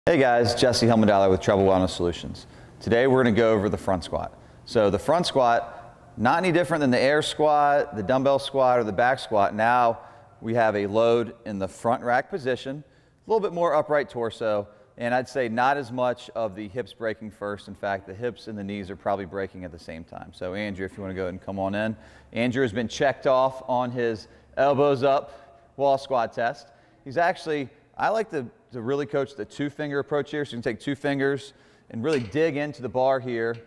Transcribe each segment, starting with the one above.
Hey guys, Jesse Helmendeiler with TREBEL Wellness Solutions. Today we're going to go over the front squat. So the front squat, not any different than the air squat, the dumbbell squat, or the back squat. Now we have a load in the front rack position, a little bit more upright torso, and I'd say not as much of the hips breaking first. In fact, the hips and the knees are probably breaking at the same time. So Andrew, if you want to go ahead and come on in. Andrew has been checked off on his elbows up wall squat test. He's actually, I like to really coach the two-finger approach here. So you can take two fingers and really dig into the bar here,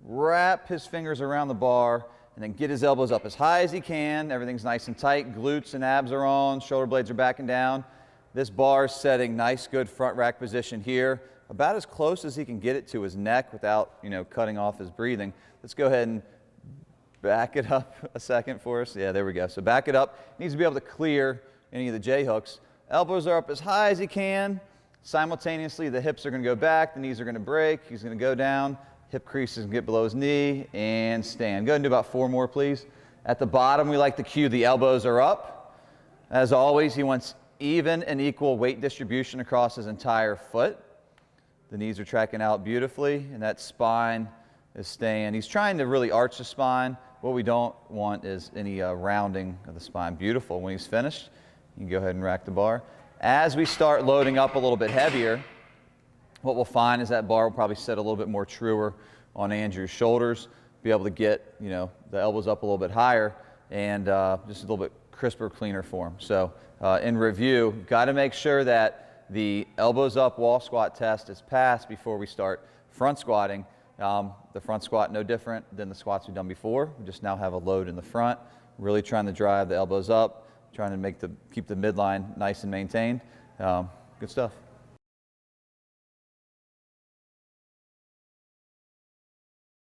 wrap his fingers around the bar, and then get his elbows up as high as he can. Everything's nice and tight. Glutes and abs are on. Shoulder blades are backing down. This bar is setting nice, good front rack position here, about as close as he can get it to his neck without, cutting off his breathing. Let's go ahead and back it up a second for us. Yeah, there we go. So back it up. Needs to be able to clear any of the J hooks. Elbows are up as high as he can. Simultaneously, the hips are going to go back, the knees are going to break. He's going to go down, hip creases can get below his knee, and stand. Go ahead and do about 4 more, please. At the bottom, we like to cue the elbows are up. As always, he wants even and equal weight distribution across his entire foot. The knees are tracking out beautifully, and that spine is staying. He's trying to really arch the spine. What we don't want is any rounding of the spine. Beautiful. When he's finished, you can go ahead and rack the bar. As we start loading up a little bit heavier, what we'll find is that bar will probably sit a little bit more truer on Andrew's shoulders, be able to get the elbows up a little bit higher, and just a little bit crisper, cleaner form. So in review, got to make sure that the elbows up wall squat test is passed before we start front squatting. The front squat no different than the squats we've done before. We just now have a load in the front, really trying to drive the elbows up, trying to keep the midline nice and maintained. Good stuff.